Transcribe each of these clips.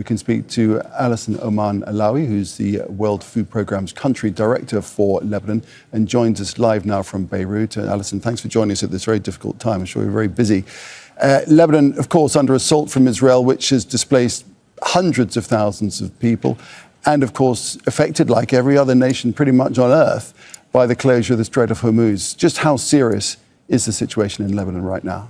We can speak to Allison Oman Lawi, who's the World Food Programme's Country Director for Lebanon, and joins us live now from Beirut. Allison, thanks for joining us at this very difficult time. I'm sure you're very busy. Lebanon, of course, under assault from Israel, which has displaced hundreds of thousands of people, and, of course, affected, like every other nation pretty much on earth, by the closure of the Strait of Hormuz. Just how serious is the situation in Lebanon right now?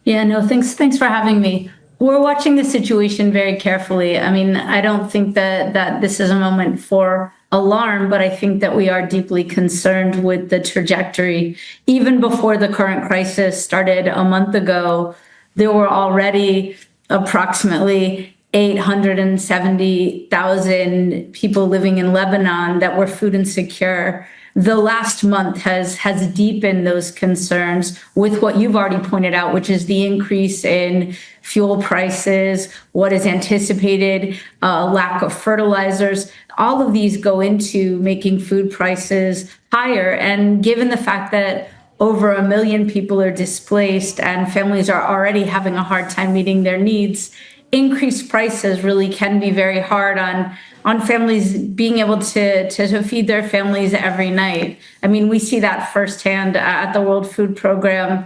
Yeah, no, thanks for having me. We're watching the situation very carefully. I mean, I don't think that this is a moment for alarm, but I think that we are deeply concerned with the trajectory. Even before the current crisis started a month ago, there were already approximately 870,000 people living in Lebanon that were food insecure. The last month has deepened those concerns with what you've already pointed out, which is the increase in fuel prices, what is anticipated, lack of fertilizers. All of these go into making food prices higher. And given the fact that over 1 million people are displaced and families are already having a hard time meeting their needs, increased prices really can be very hard on families being able to feed their families every night. I mean, we see that firsthand at the World Food Programme.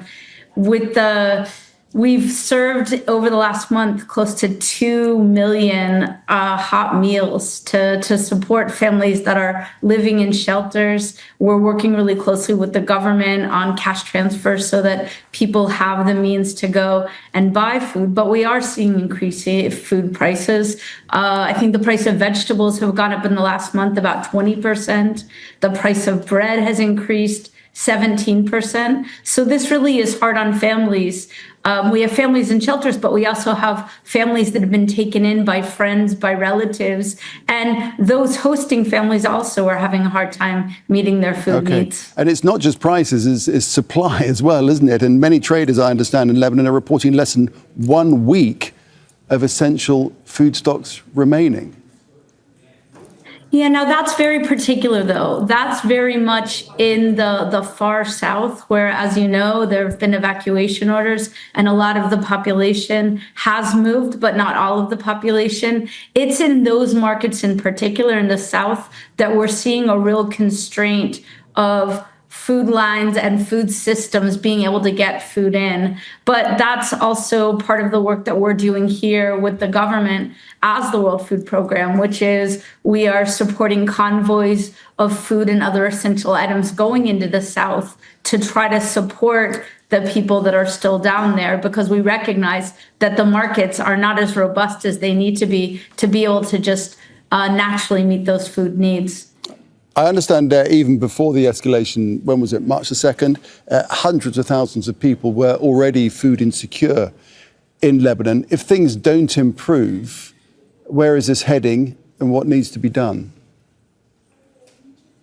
We've served over the last month close to 2 million hot meals to support families that are living in shelters. We're working really closely with the government on cash transfers so that people have the means to go and buy food. But we are seeing increasing food prices. I think the price of vegetables have gone up in the last month about 20%. The price of bread has increased 17%. So this really is hard on families. We have families in shelters, but we also have families that have been taken in by friends, by relatives, and those hosting families also are having a hard time meeting their food needs. And it's not just prices, it's supply as well, isn't it? And many traders, I understand, in Lebanon are reporting less than 1 week of essential food stocks remaining. Yeah, now that's very particular, though. That's very much in the far south, where, as you know, there have been evacuation orders and a lot of the population has moved, but not all of the population. It's in those markets in particular in the south that we're seeing a real constraint of food lines and food systems being able to get food in. But that's also part of the work that we're doing here with the government as the World Food Programme, which is we are supporting convoys of food and other essential items going into the south to try to support the people that are still down there, because we recognize that the markets are not as robust as they need to be able to just naturally meet those food needs. I understand even before the escalation, when was it, March the 2nd, hundreds of thousands of people were already food insecure in Lebanon. If things don't improve, where is this heading and what needs to be done?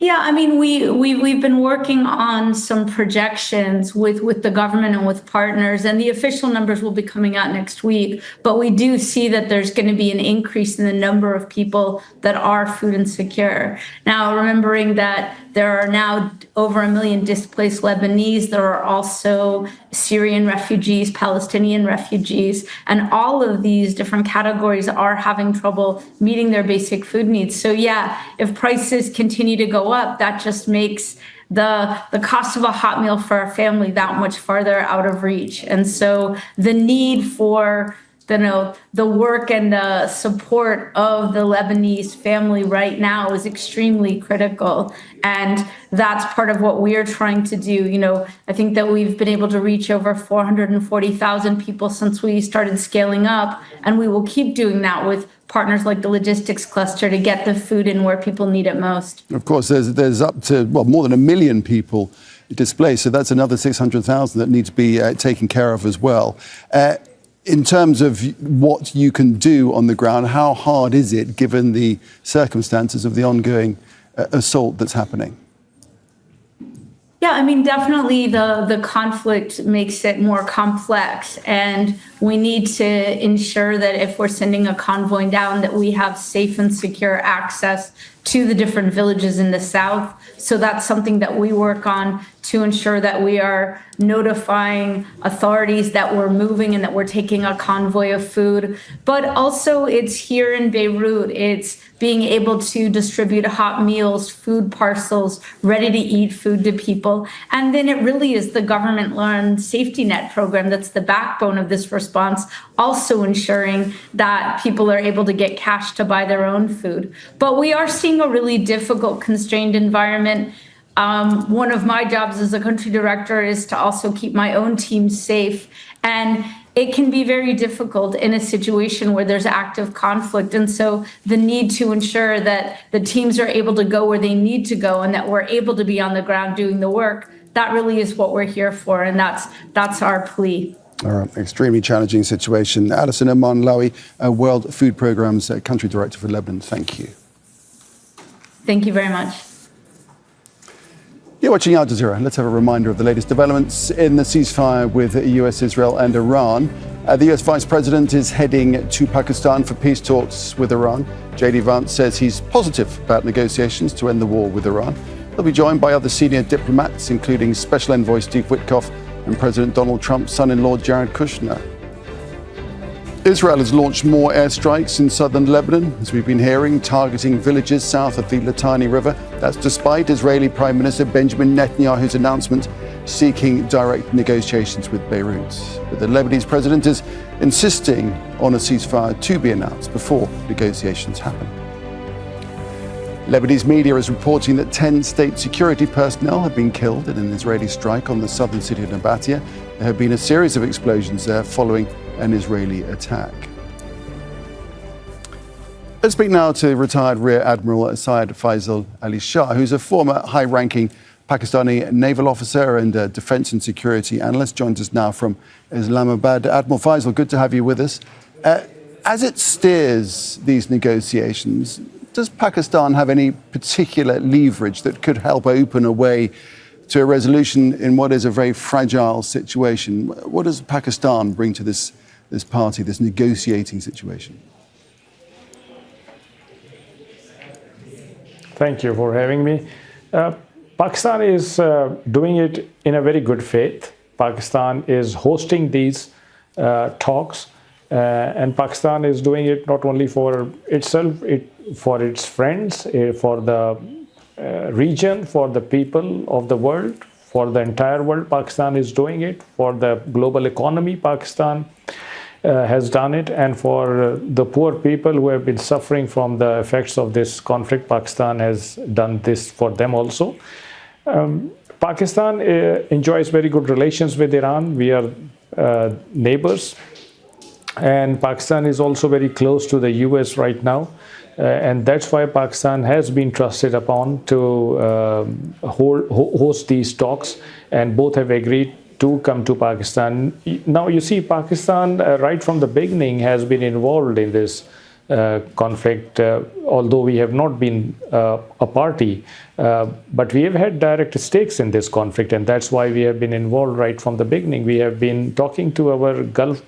Yeah, I mean, we've been working on some projections with the government and with partners, and the official numbers will be coming out next week. But we do see that there's going to be an increase in the number of people that are food insecure. Now, remembering that there are now over 1 million displaced Lebanese, there are also Syrian refugees, Palestinian refugees, and all of these different categories are having trouble meeting their basic food needs. So yeah, if prices continue to go up, that just makes the cost of a hot meal for a family that much farther out of reach. And so the need for the work and the support of the Lebanese family right now is extremely critical. And that's part of what we're trying to do. You know, I think that we've been able to reach over 440,000 people since we started scaling up. And we will keep doing that with partners like the logistics cluster to get the food in where people need it most. Of course, there's up to, more than 1 million people displaced. So that's another 600,000 that need to be taken care of as well. In terms of what you can do on the ground, how hard is it given the circumstances of the ongoing assault that's happening? Yeah, I mean, definitely the conflict makes it more complex, and we need to ensure that if we're sending a convoy down, that we have safe and secure access to the different villages in the south. So that's something that we work on to ensure that we are notifying authorities that we're moving and that we're taking a convoy of food. But also it's here in Beirut, it's being able to distribute hot meals, food parcels, ready to eat food to people. And then it really is the government-run safety net program that's the backbone of this response, also ensuring that people are able to get cash to buy their own food. But we are seeing a really difficult, constrained environment. One of my jobs as a country director is to also keep my own team safe. And it can be very difficult in a situation where there's active conflict. And so the need to ensure that the teams are able to go where they need to go and that we're able to be on the ground doing the work, that really is what we're here for. And that's our plea. All right, extremely challenging situation. Allison Oman Lawi, World Food Programme's Country Director for Lebanon, thank you. Thank you very much. You're watching Al Jazeera. Let's have a reminder of the latest developments in the ceasefire with US, Israel and Iran. The US Vice President is heading to Pakistan for peace talks with Iran. J.D. Vance says he's positive about negotiations to end the war with Iran. He'll be joined by other senior diplomats, including Special Envoy Steve Witkoff and President Donald Trump's son-in-law Jared Kushner. Israel has launched more airstrikes in southern Lebanon, as we've been hearing, targeting villages south of the Litani River. That's despite Israeli Prime Minister Benjamin Netanyahu's announcement seeking direct negotiations with Beirut. But the Lebanese president is insisting on a ceasefire to be announced before negotiations happen. Lebanese media is reporting that 10 state security personnel have been killed in an Israeli strike on the southern city of Nabatea. There have been a series of explosions there following an Israeli attack. Let's speak now to retired Rear Admiral Syed Faisal Ali Shah, who's a former high-ranking Pakistani naval officer and defense and security analyst, joins us now from Islamabad. Admiral Faisal, good to have you with us. As it steers these negotiations, does Pakistan have any particular leverage that could help open a way to a resolution in what is a very fragile situation? What does Pakistan bring to this party, this negotiating situation? Thank you for having me. Pakistan is doing it in a very good faith. Pakistan is hosting these talks, and Pakistan is doing it not only for itself, for its friends, for the region, for the people of the world, for the entire world. Pakistan is doing it for the global economy. Pakistan has done it, and for the poor people who have been suffering from the effects of this conflict, Pakistan has done this for them also. Pakistan enjoys very good relations with Iran. We are neighbors, and Pakistan is also very close to the US right now. And that's why Pakistan has been trusted upon to host these talks, and both have agreed to come to Pakistan. Now, you see, Pakistan, right from the beginning, has been involved in this conflict, although we have not been a party, but we have had direct stakes in this conflict, and that's why we have been involved right from the beginning. We have been talking to our Gulf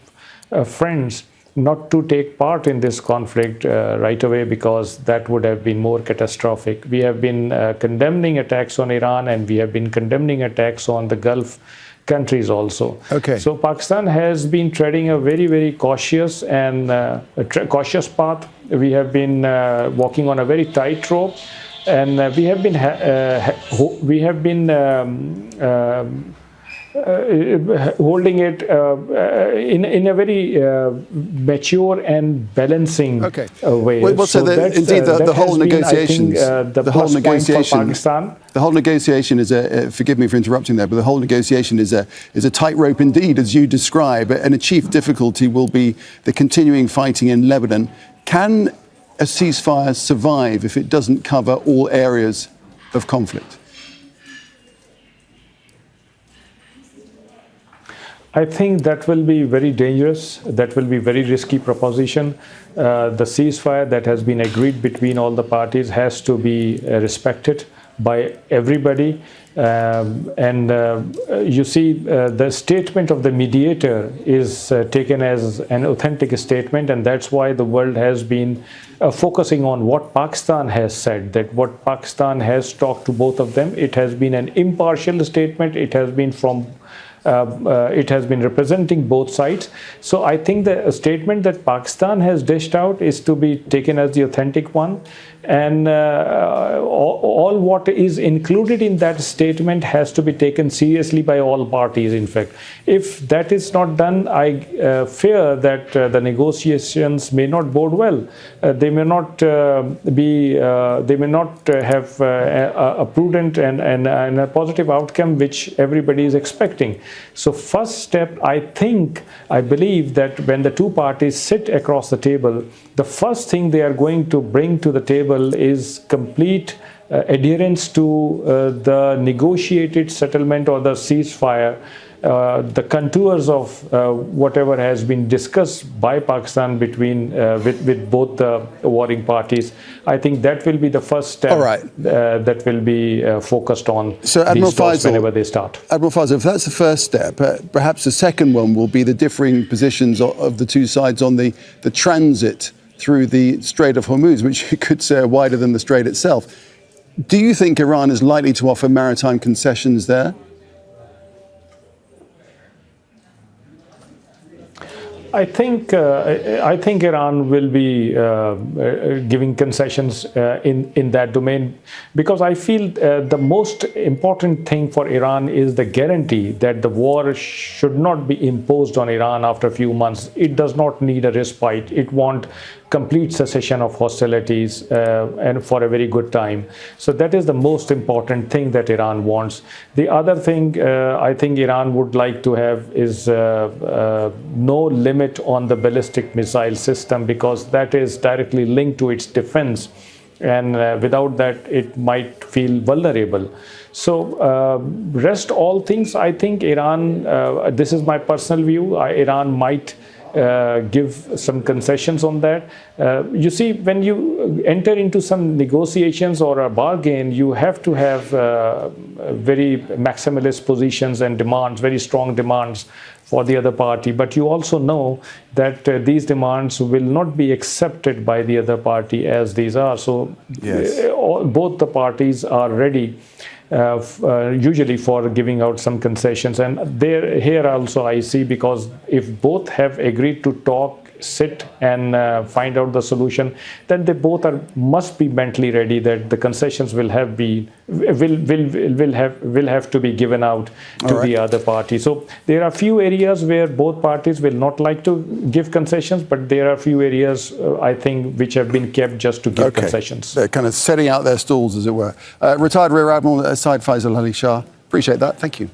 friends not to take part in this conflict right away, because that would have been more catastrophic. We have been condemning attacks on Iran, and we have been condemning attacks on the Gulf countries also. Okay. So Pakistan has been treading a very, very cautious and cautious path. We have been walking on a very tight rope, and we have been holding it in a very mature and balancing way. Well, so indeed, the whole negotiations, the whole negotiation is a. Forgive me for interrupting there, but the whole negotiation is a tightrope indeed, as you describe. And a chief difficulty will be the continuing fighting in Lebanon. Can a ceasefire survive if it doesn't cover all areas of conflict? I think that will be very dangerous. That will be very risky proposition. The ceasefire that has been agreed between all the parties has to be respected by everybody. You see, the statement of the mediator is taken as an authentic statement, and that's why the world has been focusing on what Pakistan has said, that what Pakistan has talked to both of them. It has been an impartial statement. It has been representing both sides. So I think the statement that Pakistan has dished out is to be taken as the authentic one. And all what is included in that statement has to be taken seriously by all parties, in fact. If that is not done, I fear that the negotiations may not bode well. They may not have a prudent and a positive outcome which everybody is expecting. So first step, I believe that when the two parties sit across the table, the first thing they are going to bring to the table is complete adherence to the negotiated settlement or the ceasefire, the contours of whatever has been discussed by Pakistan with both the warring parties. I think that will be the first step. All right. That will be focused on so Admiral these talks Faisal, whenever they start. Admiral Faisal, if that's the first step, perhaps the second one will be the differing positions of the two sides on the transit through the Strait of Hormuz, which you could say are wider than the strait itself. Do you think Iran is likely to offer maritime concessions there? I think Iran will be giving concessions in that domain, because I feel the most important thing for Iran is the guarantee that the war should not be imposed on Iran after a few months. It does not need a respite. It wants complete cessation of hostilities and for a very good time. So that is the most important thing that Iran wants. The other thing I think Iran would like to have is no limit on the ballistic missile system, because that is directly linked to its defense, and without that it might feel vulnerable. So rest all things, I think Iran, this is my personal view, Iran might give some concessions on that. You see, when you enter into some negotiations or a bargain, you have to have very maximalist positions and demands, very strong demands for the other party. But you also know that these demands will not be accepted by the other party as these are. So yes, both the parties are ready usually for giving out some concessions. And here also I see, because if both have agreed to talk, sit and find out the solution, then they both must be mentally ready that the concessions will have to be given out to the other party. So there are few areas where both parties will not like to give concessions, but there are few areas I think which have been kept just to give concessions. They're kind of setting out their stalls, as it were. Retired Rear Admiral Syed Faisal Ali Shah, appreciate that. Thank you.